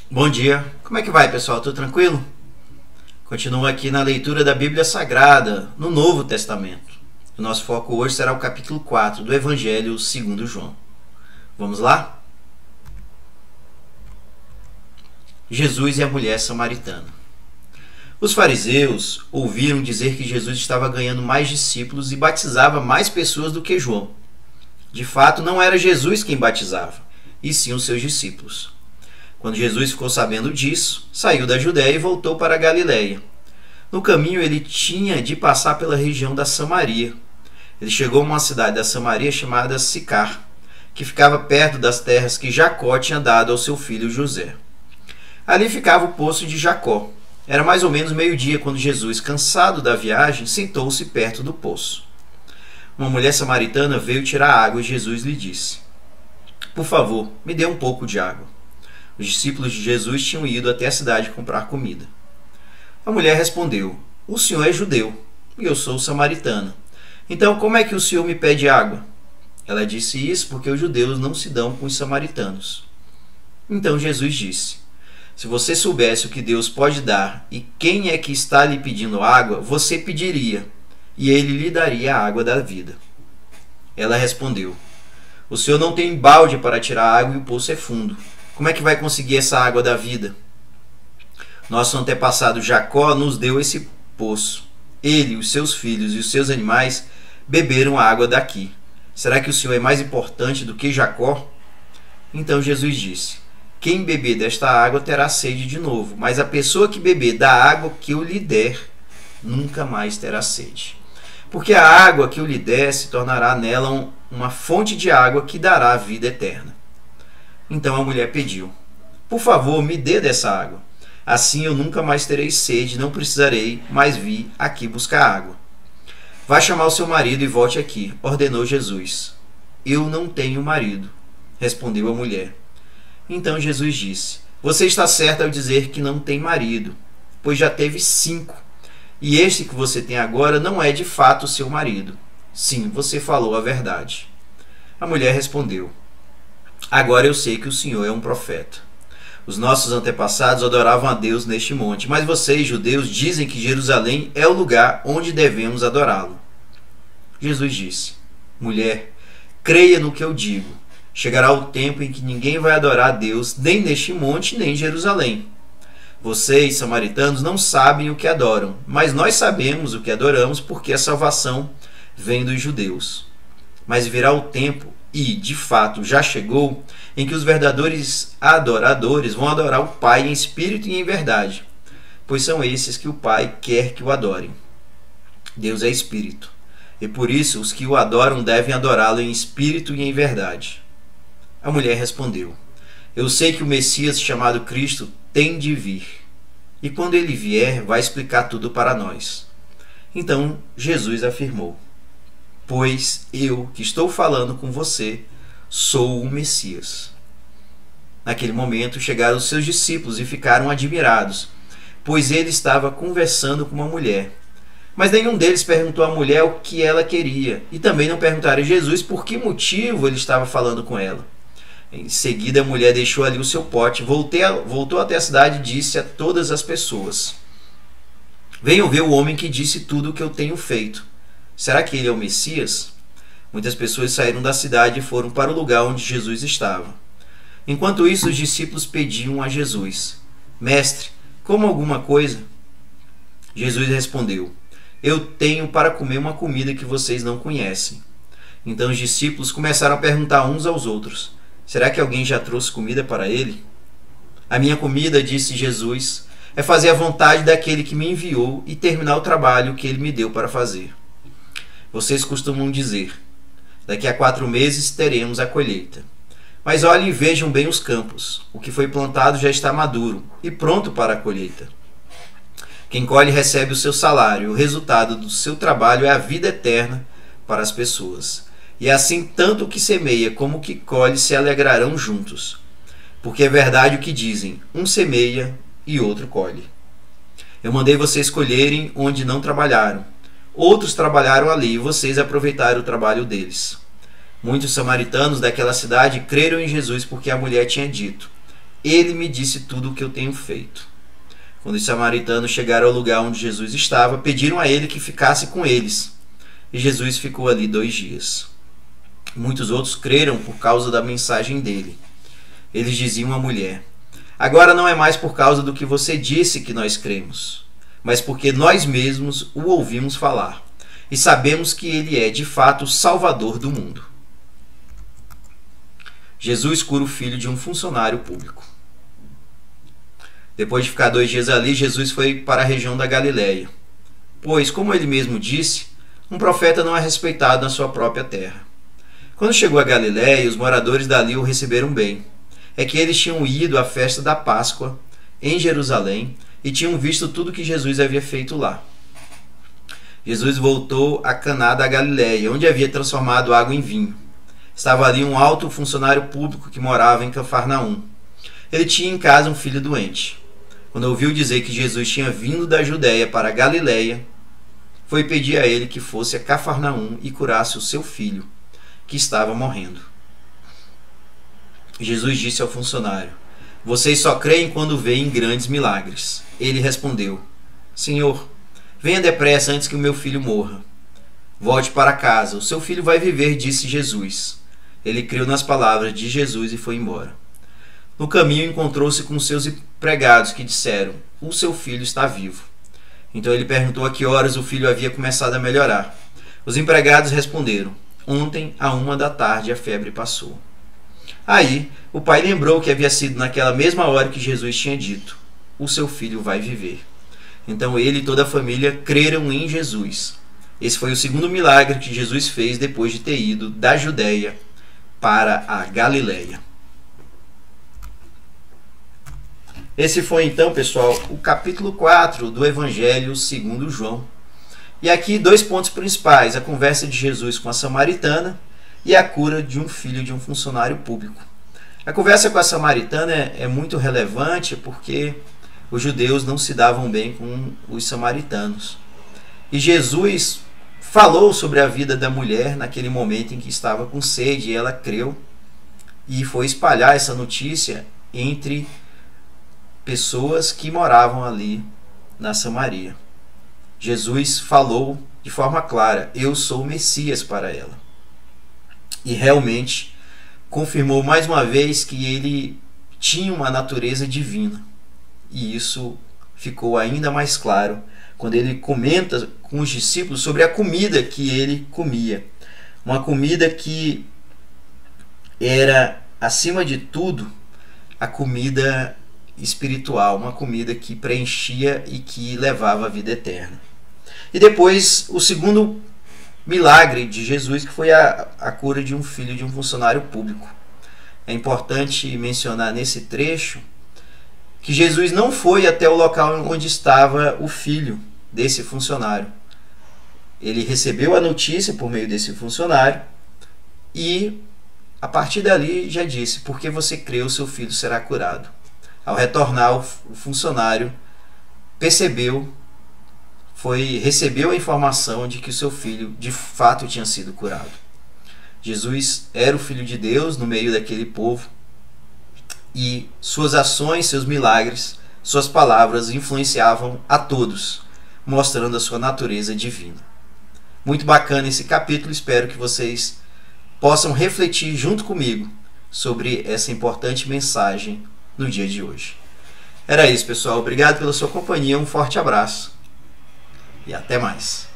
Bom dia, como é que vai, pessoal? Tudo tranquilo? Continuo aqui na leitura da Bíblia Sagrada, no Novo Testamento. O nosso foco hoje será o capítulo 4 do Evangelho segundo João. Vamos lá? Jesus e a mulher samaritana. Os fariseus ouviram dizer que Jesus estava ganhando mais discípulos e batizava mais pessoas do que João. De fato, não era Jesus quem batizava, e sim os seus discípulos. Quando Jesus ficou sabendo disso, saiu da Judéia e voltou para a Galiléia. No caminho, ele tinha de passar pela região da Samaria. Ele chegou a uma cidade da Samaria chamada Sicar, que ficava perto das terras que Jacó tinha dado ao seu filho José. Ali ficava o poço de Jacó. Era mais ou menos meio-dia quando Jesus, cansado da viagem, sentou-se perto do poço. Uma mulher samaritana veio tirar água e Jesus lhe disse: "Por favor, me dê um pouco de água." Os discípulos de Jesus tinham ido até a cidade comprar comida. A mulher respondeu: "O senhor é judeu e eu sou samaritana. Então como é que o senhor me pede água?" Ela disse isso porque os judeus não se dão com os samaritanos. Então Jesus disse: "Se você soubesse o que Deus pode dar e quem é que está lhe pedindo água, você pediria, e ele lhe daria a água da vida." Ela respondeu: "O senhor não tem balde para tirar água e o poço é fundo. Como é que vai conseguir essa água da vida? Nosso antepassado Jacó nos deu esse poço. Ele, os seus filhos e os seus animais beberam a água daqui. Será que o senhor é mais importante do que Jacó?" Então Jesus disse: "Quem beber desta água terá sede de novo, mas a pessoa que beber da água que eu lhe der nunca mais terá sede. Porque a água que eu lhe der se tornará nela uma fonte de água que dará a vida eterna." Então a mulher pediu: "Por favor, me dê dessa água. Assim eu nunca mais terei sede, não precisarei mais vir aqui buscar água." "Vá chamar o seu marido e volte aqui", ordenou Jesus. "Eu não tenho marido", respondeu a mulher. Então Jesus disse: "Você está certa ao dizer que não tem marido, pois já teve 5. E este que você tem agora não é de fato seu marido. Sim, você falou a verdade." A mulher respondeu: "Agora eu sei que o Senhor é um profeta. Os nossos antepassados adoravam a Deus neste monte, mas vocês, judeus, dizem que Jerusalém é o lugar onde devemos adorá-lo." Jesus disse: "Mulher, creia no que eu digo. Chegará o tempo em que ninguém vai adorar a Deus nem neste monte nem em Jerusalém. Vocês, samaritanos, não sabem o que adoram, mas nós sabemos o que adoramos, porque a salvação vem dos judeus. Mas virá o tempo, e, de fato, já chegou, em que os verdadeiros adoradores vão adorar o Pai em espírito e em verdade, pois são esses que o Pai quer que o adorem. Deus é espírito, e por isso os que o adoram devem adorá-lo em espírito e em verdade." A mulher respondeu: "Eu sei que o Messias, chamado Cristo, tem de vir, e quando ele vier, vai explicar tudo para nós." Então Jesus afirmou: "Pois eu, que estou falando com você, sou o Messias." Naquele momento chegaram os seus discípulos e ficaram admirados, pois ele estava conversando com uma mulher. Mas nenhum deles perguntou à mulher o que ela queria, e também não perguntaram a Jesus por que motivo ele estava falando com ela. Em seguida, a mulher deixou ali o seu pote, voltou até a cidade e disse a todas as pessoas: "Venham ver o homem que disse tudo o que eu tenho feito. Será que ele é o Messias?" Muitas pessoas saíram da cidade e foram para o lugar onde Jesus estava. Enquanto isso, os discípulos pediam a Jesus: "Mestre, coma alguma coisa?" Jesus respondeu: "Eu tenho para comer uma comida que vocês não conhecem." Então os discípulos começaram a perguntar uns aos outros: "Será que alguém já trouxe comida para ele?" "A minha comida", disse Jesus, "é fazer a vontade daquele que me enviou e terminar o trabalho que ele me deu para fazer. Vocês costumam dizer: daqui a 4 meses teremos a colheita. Mas olhem e vejam bem os campos. O que foi plantado já está maduro e pronto para a colheita. Quem colhe recebe o seu salário. O resultado do seu trabalho é a vida eterna para as pessoas. E assim tanto o que semeia como o que colhe se alegrarão juntos. Porque é verdade o que dizem: um semeia e outro colhe. Eu mandei vocês colherem onde não trabalharam. Outros trabalharam ali e vocês aproveitaram o trabalho deles." Muitos samaritanos daquela cidade creram em Jesus porque a mulher tinha dito: ele me disse tudo o que eu tenho feito. Quando os samaritanos chegaram ao lugar onde Jesus estava, pediram a ele que ficasse com eles. E Jesus ficou ali 2 dias. Muitos outros creram por causa da mensagem dele. Eles diziam à mulher: agora não é mais por causa do que você disse que nós cremos, mas porque nós mesmos o ouvimos falar e sabemos que ele é de fato o Salvador do mundo. Jesus cura o filho de um funcionário público. Depois de ficar 2 dias ali, Jesus foi para a região da Galileia, pois, como ele mesmo disse, um profeta não é respeitado na sua própria terra. Quando chegou a Galileia, os moradores dali o receberam bem. É que eles tinham ido à festa da Páscoa em Jerusalém e tinham visto tudo que Jesus havia feito lá. Jesus voltou a Caná da Galileia, onde havia transformado água em vinho. Estava ali um alto funcionário público que morava em Cafarnaum. Ele tinha em casa um filho doente. Quando ouviu dizer que Jesus tinha vindo da Judéia para a Galileia, foi pedir a ele que fosse a Cafarnaum e curasse o seu filho, que estava morrendo. Jesus disse ao funcionário: vocês só creem quando veem grandes milagres. Ele respondeu: Senhor, venha depressa antes que o meu filho morra. Volte para casa, o seu filho vai viver, disse Jesus. Ele creu nas palavras de Jesus e foi embora. No caminho encontrou-se com seus empregados que disseram: o seu filho está vivo. Então ele perguntou a que horas o filho havia começado a melhorar. Os empregados responderam: ontem, à 1h a febre passou. Aí, o pai lembrou que havia sido naquela mesma hora que Jesus tinha dito: o seu filho vai viver. Então ele e toda a família creram em Jesus. Esse foi o segundo milagre que Jesus fez depois de ter ido da Judéia para a Galileia. Esse foi então, pessoal, o capítulo 4 do Evangelho segundo João. E aqui 2 pontos principais: a conversa de Jesus com a samaritana e a cura de um filho de um funcionário público. A conversa com a samaritana é muito relevante porque os judeus não se davam bem com os samaritanos. E Jesus falou sobre a vida da mulher naquele momento em que estava com sede, e ela creu e foi espalhar essa notícia entre pessoas que moravam ali na Samaria. Jesus falou de forma clara: eu sou o Messias para ela. E realmente confirmou mais uma vez que ele tinha uma natureza divina. E isso ficou ainda mais claro quando ele comenta com os discípulos sobre a comida que ele comia. Uma comida que era, acima de tudo, a comida espiritual, uma comida que preenchia e que levava à vida eterna. E depois, o segundo milagre de Jesus, que foi a cura de um filho de um funcionário público. É importante mencionar nesse trecho que Jesus não foi até o local onde estava o filho desse funcionário. Ele recebeu a notícia por meio desse funcionário e, a partir dali, já disse: porque você crê, o seu filho será curado. Ao retornar, o funcionário recebeu a informação de que o seu filho de fato tinha sido curado. Jesus era o Filho de Deus no meio daquele povo, e suas ações, seus milagres, suas palavras influenciavam a todos, mostrando a sua natureza divina. Muito bacana esse capítulo, espero que vocês possam refletir junto comigo sobre essa importante mensagem no dia de hoje. Era isso, pessoal. Obrigado pela sua companhia, um forte abraço e até mais.